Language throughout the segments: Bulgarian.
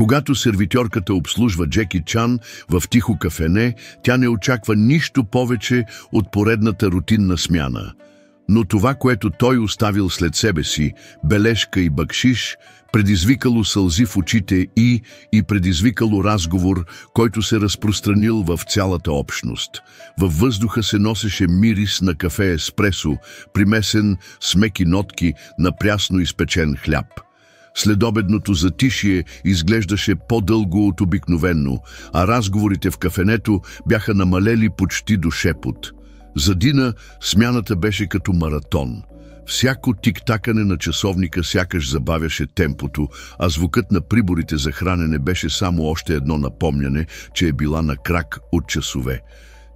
Когато сервитьорката обслужва Джеки Чан в тихо кафене, тя не очаква нищо повече от поредната рутинна смяна. Но това, което той оставил след себе си, бележка и бакшиш, предизвикало сълзи в очите и предизвикало разговор, който се разпространил в цялата общност. Във въздуха се носеше мирис на кафе еспресо, примесен с меки нотки на прясно изпечен хляб. Следобедното затишие изглеждаше по-дълго от обикновено, а разговорите в кафенето бяха намалели почти до шепот. За Дина смяната беше като маратон. Всяко тик-такане на часовника сякаш забавяше темпото, а звукът на приборите за хранене беше само още едно напомняне, че е била на крак от часове.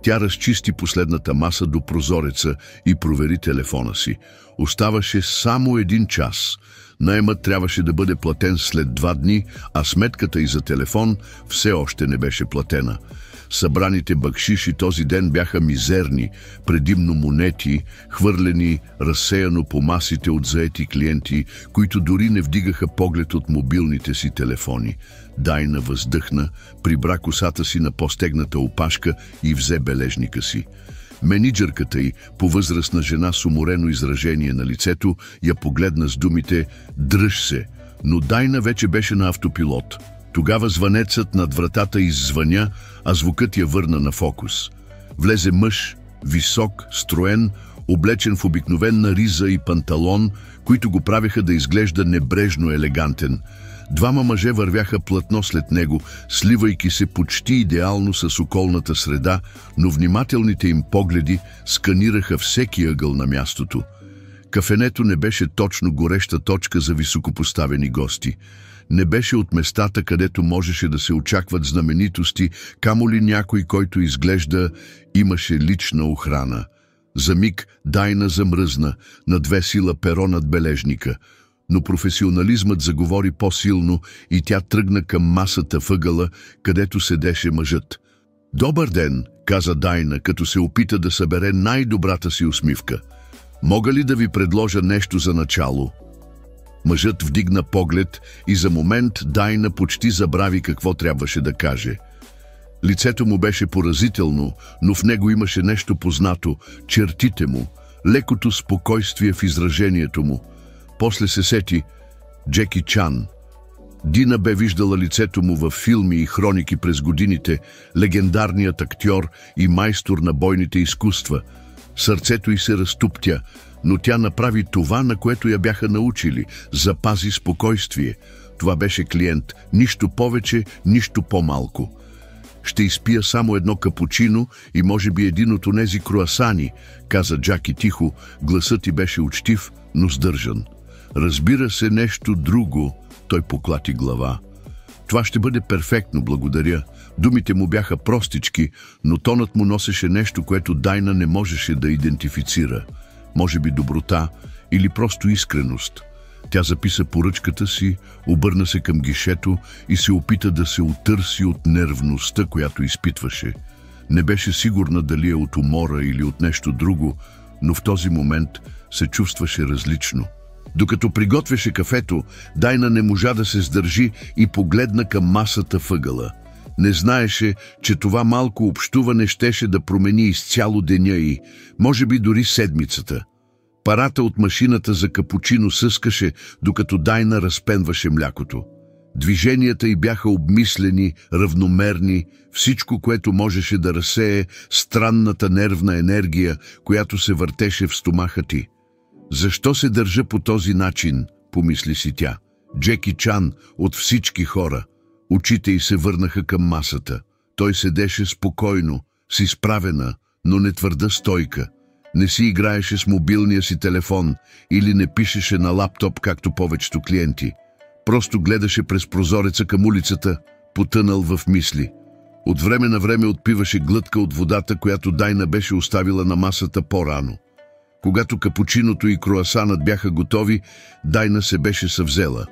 Тя разчисти последната маса до прозореца и провери телефона си. Оставаше само 1 час. Наемът трябваше да бъде платен след 2 дни, а сметката и за телефон все още не беше платена. Събраните бакшиши този ден бяха мизерни, предимно монети, хвърлени разсеяно по масите от заети клиенти, които дори не вдигаха поглед от мобилните си телефони. Дайна въздъхна, прибра косата си на по-стегната опашка и взе бележника си. Мениджърката й, повъзрастна жена с уморено изражение на лицето, я погледна с думите «Дръж се», но Дайна вече беше на автопилот. Тогава звънецът над вратата иззвъня, а звукът я върна на фокус. Влезе мъж, висок, строен, облечен в обикновена риза и панталон, които го правеха да изглежда небрежно елегантен. 2 мъже вървяха плътно след него, сливайки се почти идеално с околната среда, но внимателните им погледи сканираха всеки ъгъл на мястото. Кафенето не беше точно гореща точка за високопоставени гости. Не беше от местата, където можеше да се очакват знаменитости, камо ли някой, който изглежда имаше лична охрана. За миг Дайна замръзна, надвесила перо над бележника, но професионализмът заговори по-силно и тя тръгна към масата въгъла, където седеше мъжът. «Добър ден», каза Дайна, като се опита да събере най-добрата си усмивка. «Мога ли да ви предложа нещо за начало?» Мъжът вдигна поглед и за момент Дайна почти забрави какво трябваше да каже. Лицето му беше поразително, но в него имаше нещо познато, чертите му, лекото спокойствие в изражението му. После се сети Джеки Чан. Дина бе виждала лицето му във филми и хроники през годините, легендарният актьор и майстор на бойните изкуства. Сърцето й се разтуптя, но тя направи това, на което я бяха научили – запази спокойствие. Това беше клиент, нищо повече, нищо по-малко. «Ще изпия само 1 капучино и може би 1 от онези круасани», каза Джаки тихо, гласът й беше учтив, но сдържан. «Разбира се, нещо друго», той поклати глава. «Това ще бъде перфектно, благодаря». Думите му бяха простички, но тонът му носеше нещо, което Дайна не можеше да идентифицира. Може би доброта или просто искреност. Тя записа поръчката си, обърна се към гишето и се опита да се отърси от нервността, която изпитваше. Не беше сигурна дали е от умора или от нещо друго, но в този момент се чувстваше различно. Докато приготвяше кафето, Дайна не можа да се сдържи и погледна към масата въгъла. Не знаеше, че това малко общуване щеше да промени изцяло деня й, може би дори седмицата. Парата от машината за капучино съскаше, докато Дайна разпенваше млякото. Движенията й бяха обмислени, равномерни, всичко, което можеше да разсее странната нервна енергия, която се въртеше в стомаха ти. «Защо се държа по този начин?» помисли си тя. Джеки Чан от всички хора. Очите й се върнаха към масата. Той седеше спокойно, с изправена, но не твърда стойка. Не си играеше с мобилния си телефон или не пишеше на лаптоп, както повечето клиенти. Просто гледаше през прозореца към улицата, потънал в мисли. От време на време отпиваше глътка от водата, която Дайна беше оставила на масата по-рано. Когато капучиното и круасанът бяха готови, Дайна се беше съвзела.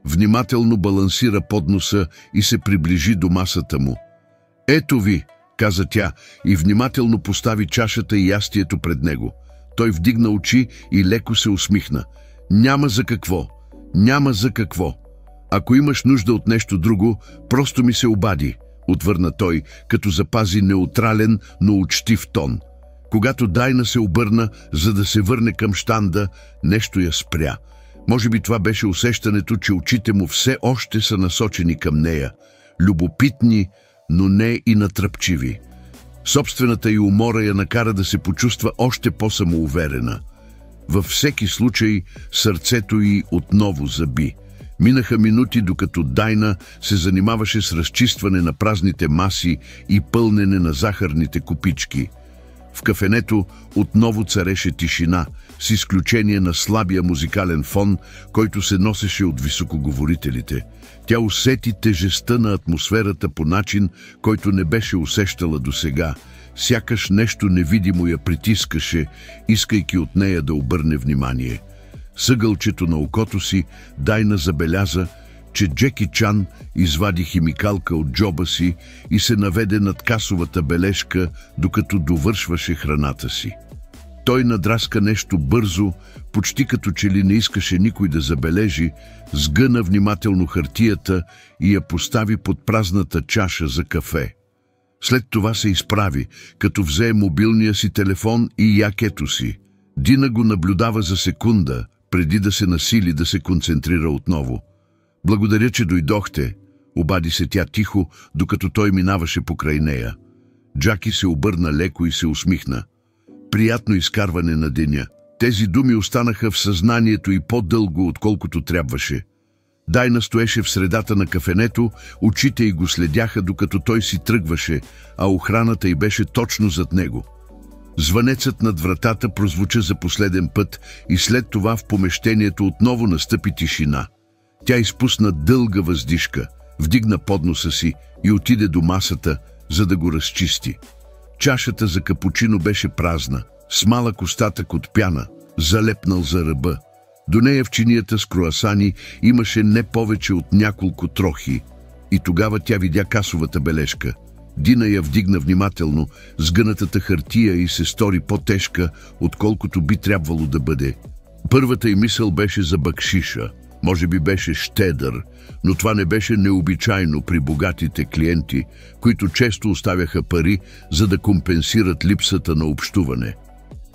Внимателно балансира подноса и се приближи до масата му. «Ето ви», каза тя и внимателно постави чашата и ястието пред него. Той вдигна очи и леко се усмихна. «Няма за какво, няма за какво». Ако имаш нужда от нещо друго, просто ми се обади, отвърна той, като запази неутрален, но учтив тон. Когато Дайна се обърна, за да се върне към щанда, нещо я спря. Може би това беше усещането, че очите му все още са насочени към нея. Любопитни, но не и натръпчиви. Собствената й умора я накара да се почувства още по-самоуверена. Във всеки случай сърцето й отново заби. Минаха минути, докато Дайна се занимаваше с разчистване на празните маси и пълнене на захарните купички. В кафенето отново цареше тишина, с изключение на слабия музикален фон, който се носеше от високоговорителите. Тя усети тежестта на атмосферата по начин, който не беше усещала досега. Сякаш нещо невидимо я притискаше, искайки от нея да обърне внимание. Съгълчето на окото си Дайна забеляза, че Джеки Чан извади химикалка от джоба си и се наведе над касовата бележка, докато довършваше храната си. Той надраска нещо бързо, почти като че ли не искаше никой да забележи, сгъна внимателно хартията и я постави под празната чаша за кафе. След това се изправи, като взе мобилния си телефон и якето си. Дина го наблюдава за секунда, преди да се насили да се концентрира отново. «Благодаря, че дойдохте», обади се тя тихо, докато той минаваше покрай нея. Джаки се обърна леко и се усмихна. «Приятно изкарване на деня». Тези думи останаха в съзнанието и по-дълго, отколкото трябваше. Дайна стоеше в средата на кафенето, очите й го следяха, докато той си тръгваше, а охраната й беше точно зад него. Звънецът над вратата прозвуча за последен път и след това в помещението отново настъпи тишина. Тя изпусна дълга въздишка, вдигна подноса си и отиде до масата, за да го разчисти. Чашата за капучино беше празна, с малък остатък от пяна, залепнал за ръба. До нея в чинията с круасани имаше не повече от няколко трохи. И тогава тя видя касовата бележка. Дина я вдигна внимателно, сгънатата хартия и се стори по-тежка, отколкото би трябвало да бъде. Първата й мисъл беше за бакшиша. Може би беше щедър, но това не беше необичайно при богатите клиенти, които често оставяха пари, за да компенсират липсата на общуване.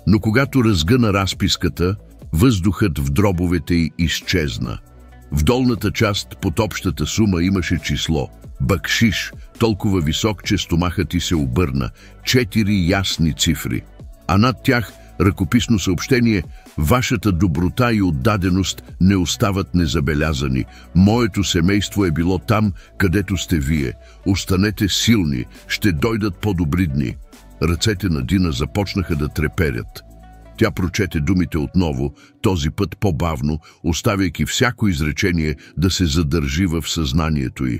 Но когато разгъна разписката, въздухът в дробовете й изчезна. В долната част под общата сума имаше число – бакшиш, толкова висок, че стомахът й се обърна, 4 ясни цифри. А над тях ръкописно съобщение: «Вашата доброта и отдаденост не остават незабелязани. Моето семейство е било там, където сте вие. Останете силни, ще дойдат по-добри дни». Ръцете на Дина започнаха да треперят. Тя прочете думите отново, този път по-бавно, оставяйки всяко изречение да се задържи в съзнанието й.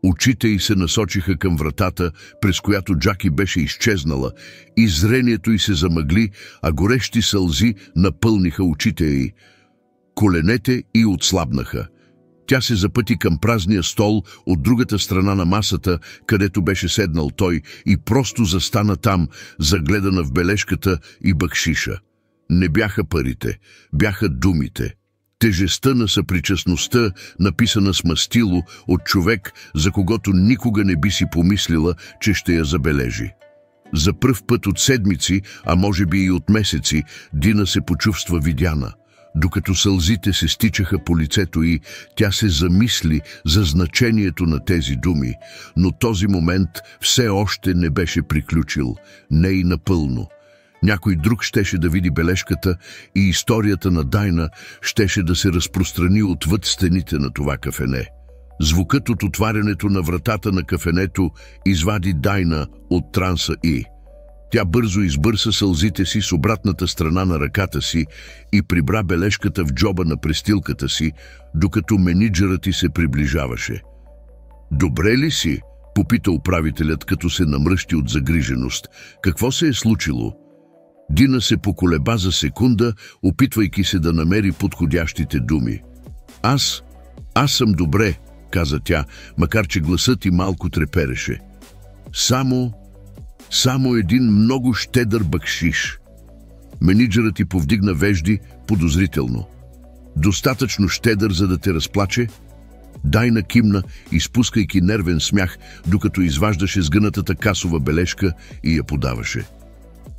Очите й се насочиха към вратата, през която Джаки беше изчезнала, и зрението й се замъгли, а горещи сълзи напълниха очите й. Коленете й отслабнаха. Тя се запъти към празния стол от другата страна на масата, където беше седнал той, и просто застана там, загледана в бележката и бакшиша. Не бяха парите, бяха думите. Тежестта на съпричастността, написана с мастило от човек, за когото никога не би си помислила, че ще я забележи. За пръв път от седмици, а може би и от месеци, Дина се почувства видяна. Докато сълзите се стичаха по лицето й, тя се замисли за значението на тези думи, но този момент все още не беше приключил, не и напълно. Някой друг щеше да види бележката и историята на Дайна щеше да се разпространи отвъд стените на това кафене. Звукът от отварянето на вратата на кафенето извади Дайна от транса й. Тя бързо избърса сълзите си с обратната страна на ръката си и прибра бележката в джоба на престилката си, докато мениджърът й се приближаваше. «Добре ли си?» попита управителят, като се намръщи от загриженост. «Какво се е случило?» Дина се поколеба за секунда, опитвайки се да намери подходящите думи. Аз съм добре», каза тя, макар че гласът й малко трепереше. Само един много щедър бакшиш». Мениджърът й повдигна вежди подозрително. «Достатъчно щедър, за да те разплаче?» Дайна кимна, изпускайки нервен смях, докато изваждаше сгънатата касова бележка и я подаваше.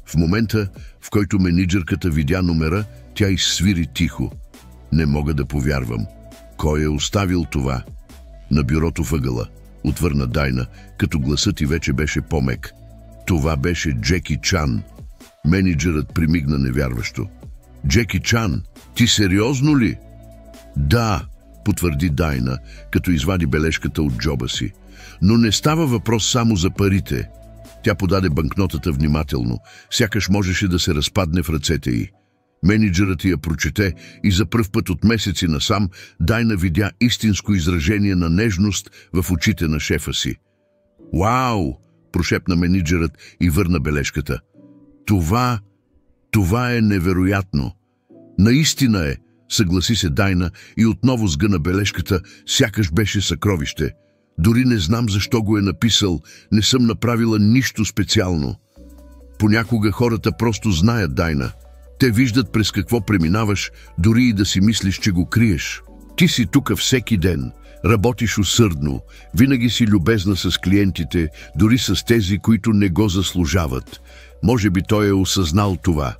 В момента, в който мениджърката видя номера, тя изсвири тихо. Не мога да повярвам. Кой е оставил това? На бюрото въгъла, отвърна Дайна, като гласът й вече беше по-мек. Това беше Джеки Чан. Мениджърът примигна невярващо. Джеки Чан, ти сериозно ли? Да, потвърди Дайна, като извади бележката от джоба си. Но не става въпрос само за парите. Тя подаде банкнотата внимателно, сякаш можеше да се разпадне в ръцете й. Мениджърът я прочете и за пръв път от месеци насам Дайна видя истинско изражение на нежност в очите на шефа си. «Уау!» прошепна мениджърът и върна бележката. Това е невероятно. Наистина е, съгласи се Дайна и отново сгъна бележката, сякаш беше съкровище. Дори не знам защо го е написал, не съм направила нищо специално. Понякога хората просто знаят, Дайна. Те виждат през какво преминаваш, дори и да си мислиш, че го криеш. Ти си тук всеки ден, работиш усърдно, винаги си любезна с клиентите, дори с тези, които не го заслужават. Може би той е осъзнал това.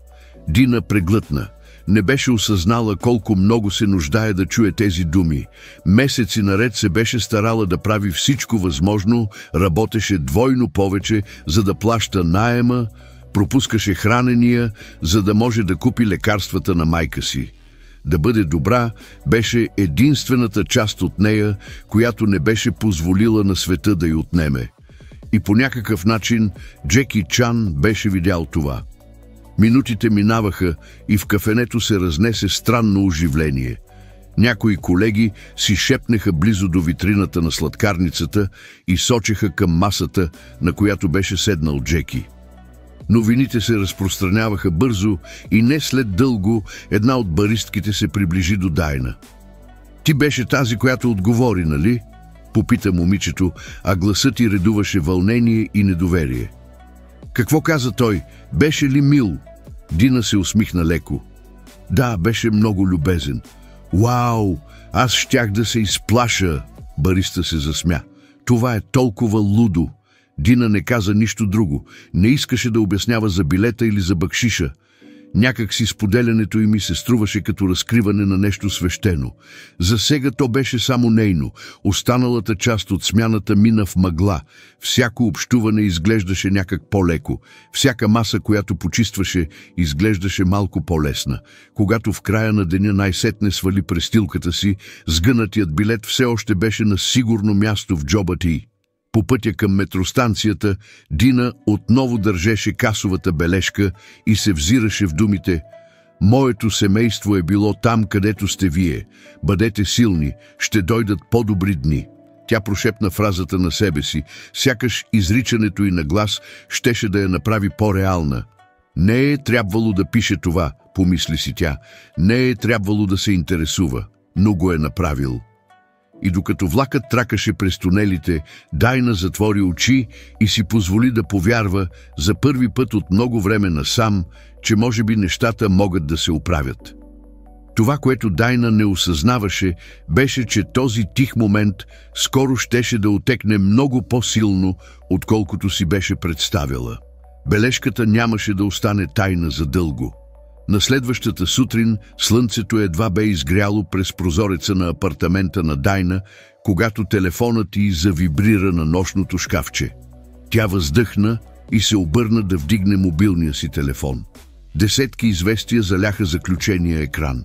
Дина преглътна. Не беше осъзнала колко много се нуждае да чуе тези думи. Месеци наред се беше старала да прави всичко възможно, работеше двойно повече, за да плаща наема, пропускаше хранения, за да може да купи лекарствата на майка си. Да бъде добра беше единствената част от нея, която не беше позволила на света да й отнеме. И по някакъв начин Джеки Чан беше видял това. Минутите минаваха и в кафенето се разнесе странно оживление. Някои колеги си шепнеха близо до витрината на сладкарницата и сочеха към масата, на която беше седнал Джеки. Новините се разпространяваха бързо и не след дълго една от баристките се приближи до Дайна. «Ти беше тази, която отговори, нали?» попита момичето, а гласът й редуваше вълнение и недоверие. «Какво каза той? Беше ли мил?» Дина се усмихна леко. «Да, беше много любезен». «Уау! Аз щях да се изплаша!» Бариста се засмя. «Това е толкова лудо!» Дина не каза нищо друго. Не искаше да обяснява за билета или за бакшиша. Някак си споделянето им се струваше като разкриване на нещо свещено. За сега то беше само нейно. Останалата част от смяната мина в мъгла. Всяко общуване изглеждаше някак по-леко. Всяка маса, която почистваше, изглеждаше малко по-лесна. Когато в края на деня най-сетне свали престилката си, сгънатият билет все още беше на сигурно място в джоба ти. По пътя към метростанцията, Дина отново държеше касовата бележка и се взираше в думите: «Моето семейство е било там, където сте вие. Бъдете силни, ще дойдат по-добри дни». Тя прошепна фразата на себе си, сякаш изричането й на глас щеше да я направи по-реална. Не е трябвало да пише това, помисли си тя. Не е трябвало да се интересува, но го е направил. И докато влакът тракаше през тунелите, Дайна затвори очи и си позволи да повярва за първи път от много време насам, че може би нещата могат да се оправят. Това, което Дайна не осъзнаваше, беше, че този тих момент скоро щеше да отекне много по-силно, отколкото си беше представила. Бележката нямаше да остане тайна задълго. На следващата сутрин слънцето едва бе изгряло през прозореца на апартамента на Дайна, когато телефонът й завибрира на нощното шкафче. Тя въздъхна и се обърна да вдигне мобилния си телефон. Десетки известия заляха заключения екран.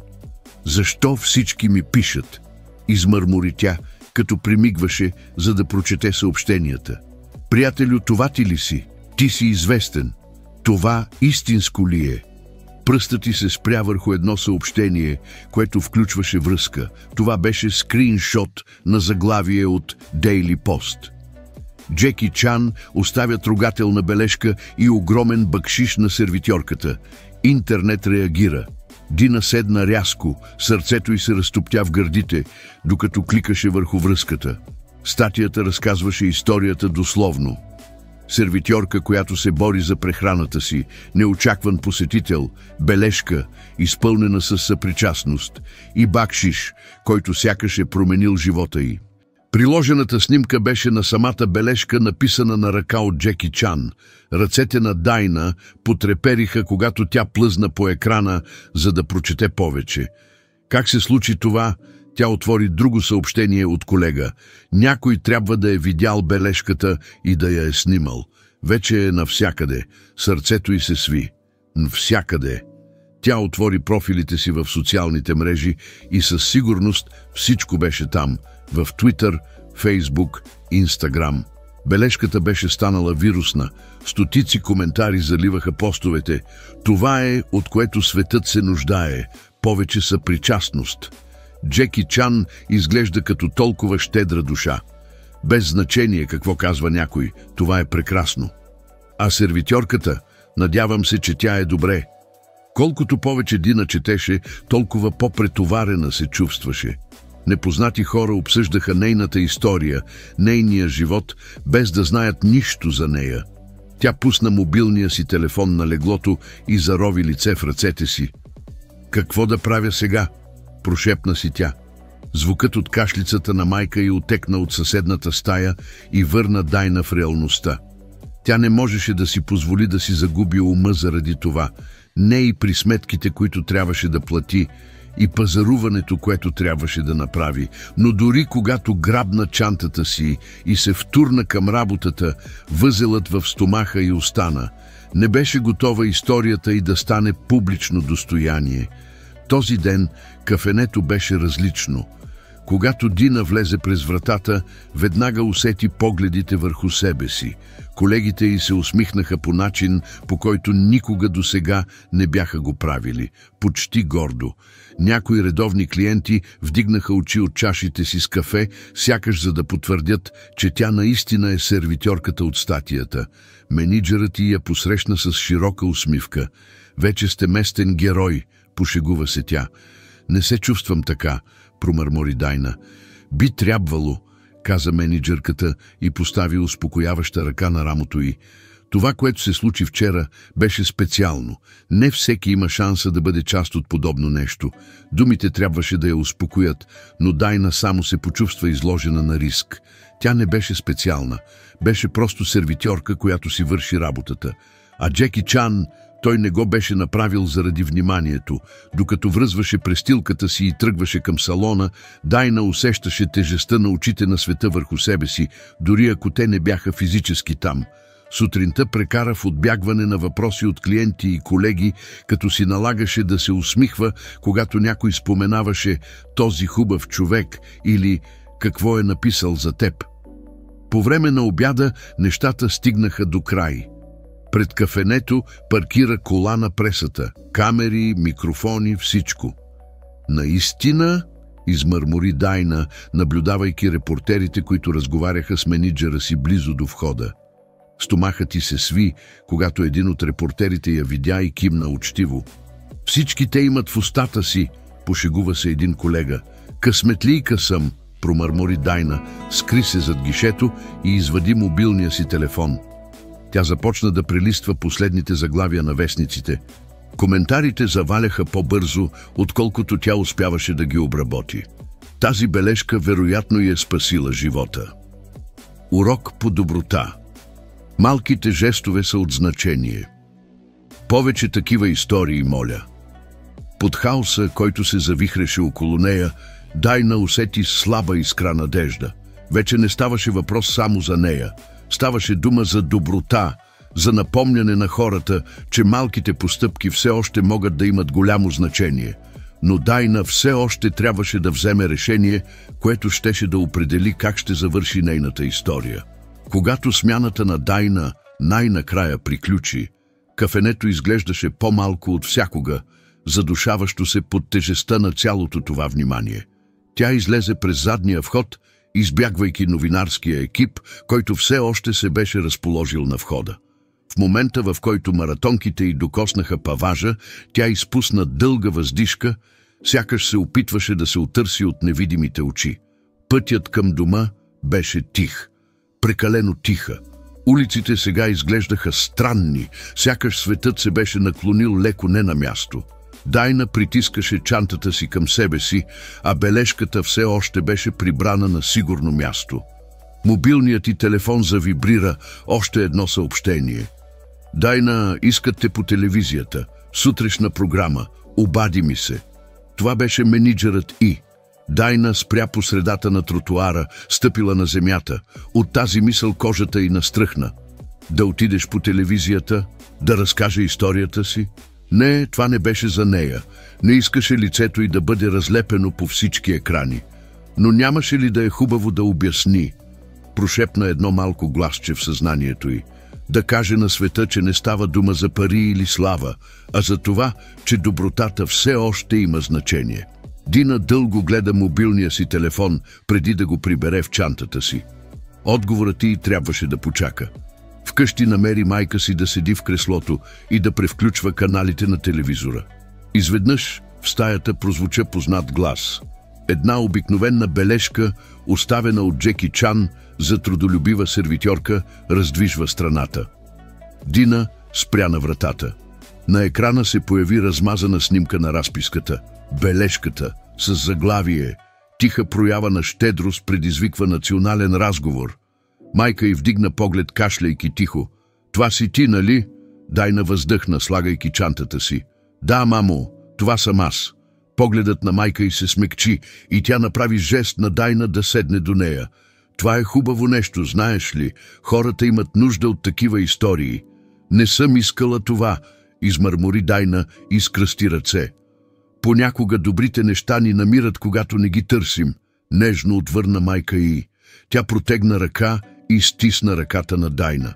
«Защо всички ми пишат?» измърмори тя, като примигваше, за да прочете съобщенията. «Приятелю, това ти ли си? Ти си известен. Това истинско ли е?» Пръстът ти се спря върху едно съобщение, което включваше връзка. Това беше скриншот на заглавие от Daily Post. Джеки Чан оставя трогателна бележка и огромен бакшиш на сервитьорката. Интернет реагира. Дина седна рязко, сърцето й се разтоптя в гърдите, докато кликаше върху връзката. Статията разказваше историята дословно. сервитьорка, която се бори за прехраната си, неочакван посетител, бележка, изпълнена със съпричастност, и бакшиш, който сякаш е променил живота й. Приложената снимка беше на самата бележка, написана на ръка от Джеки Чан. Ръцете на Дайна потрепериха, когато тя плъзна по екрана, за да прочете повече. Как се случи това? Тя отвори друго съобщение от колега. Някой трябва да е видял бележката и да я е снимал. Вече е навсякъде. Сърцето й се сви. Навсякъде. Тя отвори профилите си в социалните мрежи и със сигурност всичко беше там. В Twitter, Facebook, Instagram. Бележката беше станала вирусна. Стотици коментари заливаха постовете. Това е, от което светът се нуждае. Повече съпричастност. Джеки Чан изглежда като толкова щедра душа. Без значение какво казва някой, това е прекрасно. А сервитьорката, надявам се, че тя е добре. Колкото повече Дина четеше, толкова по-претоварена се чувстваше. Непознати хора обсъждаха нейната история, нейния живот, без да знаят нищо за нея. Тя пусна мобилния си телефон на леглото и зарови лице в ръцете си. «Какво да правя сега?» прошепна си тя. Звукът от кашлицата на майка й отекна от съседната стая и върна Дайна в реалността. Тя не можеше да си позволи да си загуби ума заради това, не и при сметките, които трябваше да плати, и пазаруването, което трябваше да направи, но дори когато грабна чантата си и се втурна към работата, възелът в стомаха й остана. Не беше готова историята й да стане публично достояние. Този ден кафенето беше различно. Когато Дина влезе през вратата, веднага усети погледите върху себе си. Колегите й се усмихнаха по начин, по който никога досега не бяха го правили. Почти гордо. Някои редовни клиенти вдигнаха очи от чашите си с кафе, сякаш за да потвърдят, че тя наистина е сервитьорката от статията. Менеджерът й я посрещна с широка усмивка. «Вече сте местен герой», пошегува се тя. «Не се чувствам така», промърмори Дайна. «Би трябвало», каза менеджерката и постави успокояваща ръка на рамото й. Това, което се случи вчера, беше специално. Не всеки има шанса да бъде част от подобно нещо. Думите трябваше да я успокоят, но Дайна само се почувства изложена на риск. Тя не беше специална. Беше просто сервитьорка, която си върши работата. А Джеки Чан, той не го беше направил заради вниманието. Докато връзваше престилката си и тръгваше към салона, Дайна усещаше тежестта на очите на света върху себе си, дори ако те не бяха физически там. Сутринта прекара в отбягване на въпроси от клиенти и колеги, като си налагаше да се усмихва, когато някой споменаваше «този хубав човек» или «какво е написал за теб». По време на обяда нещата стигнаха до край. Пред кафенето паркира кола на пресата. Камери, микрофони, всичко. «Наистина?» измърмори Дайна, наблюдавайки репортерите, които разговаряха с менеджера си близо до входа. Стомахът ти се сви, когато един от репортерите я видя и кимна учтиво. «Всички те имат в устата си», пошегува се един колега. «Късметлийка съм», промърмори Дайна, скри се зад гишето и извади мобилния си телефон. Тя започна да прелиства последните заглавия на вестниците. Коментарите заваляха по-бързо, отколкото тя успяваше да ги обработи. Тази бележка вероятно й е спасила живота. Урок по доброта. Малките жестове са от значение. Повече такива истории, моля. Под хаоса, който се завихреше около нея, Дайна усети слаба искра надежда. Вече не ставаше въпрос само за нея. Ставаше дума за доброта, за напомняне на хората, че малките постъпки все още могат да имат голямо значение. Но Дайна все още трябваше да вземе решение, което щеше да определи как ще завърши нейната история. Когато смяната на Дайна най-накрая приключи, кафенето изглеждаше по-малко от всякога, задушаващо се под тежестта на цялото това внимание. Тя излезе през задния вход, избягвайки новинарския екип, който все още се беше разположил на входа. В момента, в който маратонките й докоснаха паважа, тя изпусна дълга въздишка, сякаш се опитваше да се отърси от невидимите очи. Пътят към дома беше тих, прекалено тиха. Улиците сега изглеждаха странни, сякаш светът се беше наклонил леко не на място. Дайна притискаше чантата си към себе си, а бележката все още беше прибрана на сигурно място. Мобилният ти телефон завибрира, още едно съобщение. Дайна, искат те по телевизията. Сутрешна програма. Обади ми се. Това беше мениджърът И. Дайна спря по средата на тротуара, стъпила на земята. От тази мисъл кожата й настръхна. Да отидеш по телевизията? Да разкаже историята си? Не, това не беше за нея. Не искаше лицето й да бъде разлепено по всички екрани. Но нямаше ли да е хубаво да обясни? Прошепна едно малко гласче в съзнанието й. Да каже на света, че не става дума за пари или слава, а за това, че добротата все още има значение. Дина дълго гледа мобилния си телефон, преди да го прибере в чантата си. Отговорът й трябваше да почака. Вкъщи намери майка си да седи в креслото и да превключва каналите на телевизора. Изведнъж в стаята прозвуча познат глас. Една обикновена бележка, оставена от Джеки Чан за трудолюбива сервитьорка, раздвижва страната. Дина спря на вратата. На екрана се появи размазана снимка на разписката. Бележката с заглавие «Тиха проява на щедрост предизвиква национален разговор». Майка й вдигна поглед, кашляйки тихо. «Това си ти, нали?» Дайна въздъхна, слагайки чантата си. «Да, мамо, това съм аз». Погледът на майка й се смекчи и тя направи жест на Дайна да седне до нея. «Това е хубаво нещо, знаеш ли? Хората имат нужда от такива истории». «Не съм искала това», измърмори Дайна и скръсти ръце. «Понякога добрите неща ни намират, когато не ги търсим», нежно отвърна майка й. Тя протегна ръка и стисна ръката на Дайна.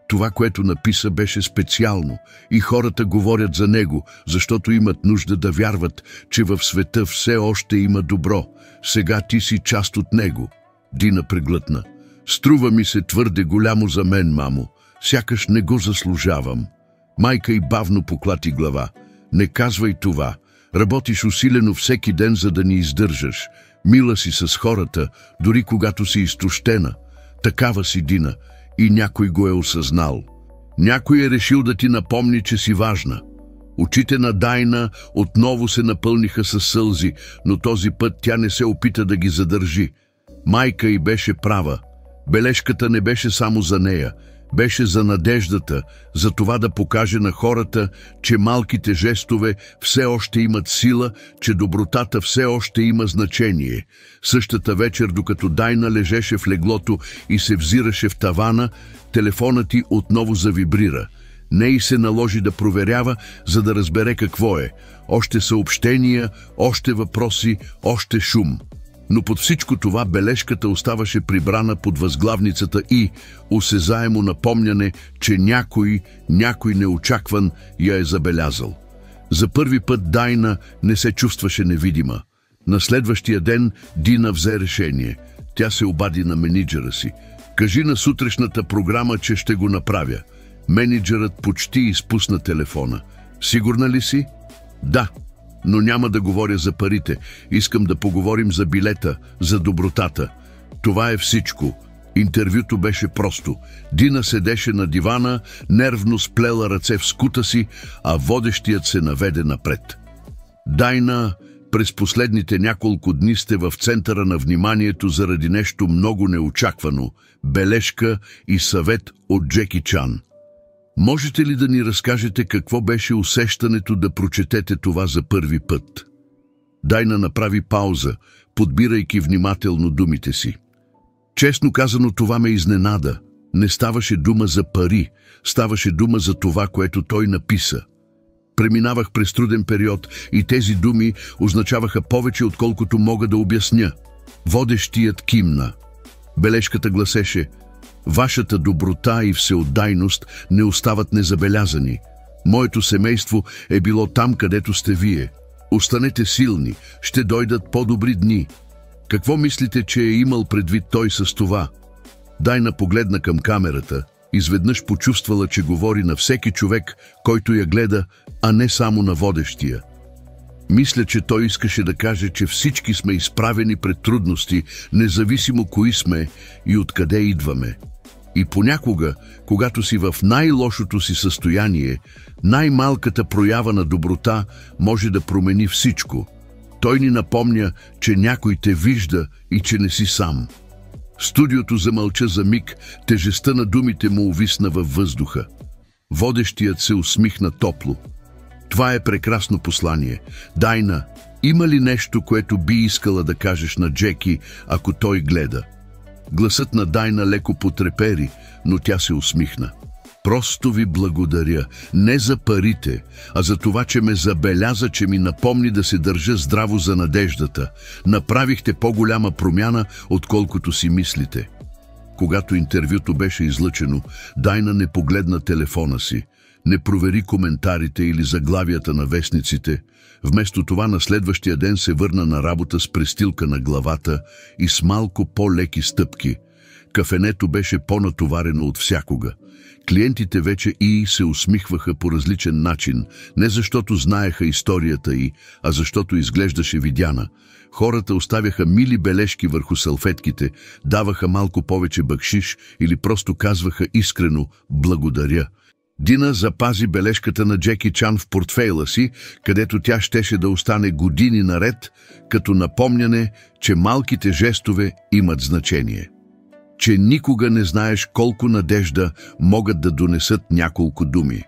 Това, което написа, беше специално и хората говорят за него, защото имат нужда да вярват, че в света все още има добро. Сега ти си част от него. Дина преглътна. «Струва ми се твърде голямо за мен, мамо. Сякаш не го заслужавам». Майка й бавно поклати глава. «Не казвай това. Работиш усилено всеки ден, за да ни издържаш. Мила си с хората, дори когато си изтощена. Такава си, Дина, и някой го е осъзнал. Някой е решил да ти напомни, че си важна». Очите на Дайна отново се напълниха със сълзи, но този път тя не се опита да ги задържи. Майка й беше права. Бележката не беше само за нея. Беше за надеждата, за това да покаже на хората, че малките жестове все още имат сила, че добротата все още има значение. Същата вечер, докато Дайна лежеше в леглото и се взираше в тавана, телефонът й отново завибрира. Ней се наложи да проверява, за да разбере какво е. Още съобщения, още въпроси, още шум. Но под всичко това бележката оставаше прибрана под възглавницата и осезаемо напомняне, че някой неочакван я е забелязал. За първи път Дайна не се чувстваше невидима. На следващия ден Дина взе решение. Тя се обади на мениджъра си. «Кажи на сутрешната програма, че ще го направя». Мениджърът почти изпусна телефона. «Сигурна ли си?» «Да. Но няма да говоря за парите. Искам да поговорим за билета, за добротата». Това е всичко. Интервюто беше просто. Дина седеше на дивана, нервно сплела ръце в скута си, а водещият се наведе напред. «Дайна, през последните няколко дни сте в центъра на вниманието заради нещо много неочаквано. Бележка и съвет от Джеки Чан. Можете ли да ни разкажете какво беше усещането да прочетете това за първи път?» Дайна направи пауза, подбирайки внимателно думите си. «Честно казано, това ме изненада. Не ставаше дума за пари, ставаше дума за това, което той написа. Преминавах през труден период и тези думи означаваха повече, отколкото мога да обясня». Водещият кимна. Бележката гласеше: «Вашата доброта и всеотдайност не остават незабелязани. Моето семейство е било там, където сте вие. Останете силни, ще дойдат по-добри дни». Какво мислите, че е имал предвид той с това? Дайна погледна към камерата, изведнъж почувствала, че говори на всеки човек, който я гледа, а не само на водещия. Мисля, че той искаше да каже, че всички сме изправени пред трудности, независимо кои сме и откъде идваме. И понякога, когато си в най-лошото си състояние, най-малката проява на доброта може да промени всичко. Той ни напомня, че някой те вижда и че не си сам. Студиото замълча за миг, тежестта на думите му увисна във въздуха. Водещият се усмихна топло. Това е прекрасно послание. Дайна, има ли нещо, което би искала да кажеш на Джеки, ако той гледа? Гласът на Дайна леко потрепери, но тя се усмихна. Просто ви благодаря, не за парите, а за това, че ме забеляза, че ми напомни да се държа здраво за надеждата. Направихте по-голяма промяна, отколкото си мислите. Когато интервюто беше излъчено, Дайна не погледна телефона си, не провери коментарите или заглавията на вестниците. Вместо това на следващия ден се върна на работа с престилка на главата и с малко по-леки стъпки. Кафенето беше по-натоварено от всякога. Клиентите вече и се усмихваха по различен начин, не защото знаеха историята й, а защото изглеждаше видяна. Хората оставяха мили бележки върху салфетките, даваха малко повече бакшиш или просто казваха искрено «благодаря». Дина запази бележката на Джеки Чан в портфейла си, където тя щеше да остане години наред, като напомняне, че малките жестове имат значение. Че никога не знаеш колко надежда могат да донесат няколко думи.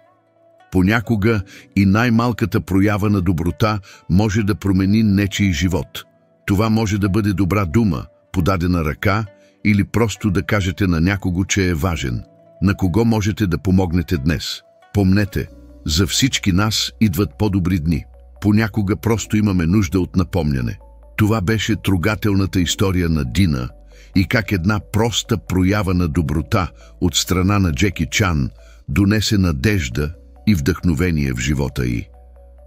Понякога и най-малката проява на доброта може да промени нечий живот. Това може да бъде добра дума, подадена ръка или просто да кажете на някого, че е важен. На кого можете да помогнете днес? Помнете, за всички нас идват по-добри дни. Понякога просто имаме нужда от напомняне. Това беше трогателната история на Дина и как една проста проява на доброта от страна на Джеки Чан донесе надежда и вдъхновение в живота й.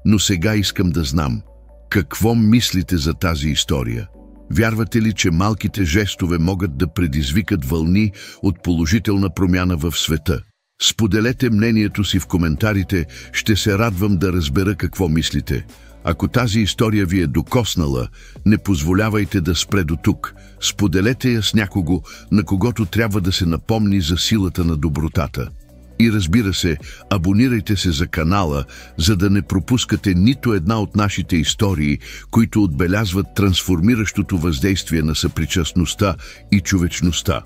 Но сега искам да знам, какво мислите за тази история? Вярвате ли, че малките жестове могат да предизвикат вълни от положителна промяна в света? Споделете мнението си в коментарите, ще се радвам да разбера какво мислите. Ако тази история ви е докоснала, не позволявайте да спре до тук. Споделете я с някого, на когото трябва да се напомни за силата на добротата. И разбира се, абонирайте се за канала, за да не пропускате нито една от нашите истории, които отбелязват трансформиращото въздействие на съпричастността и човечността.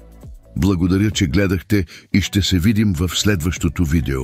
Благодаря, че гледахте и ще се видим в следващото видео.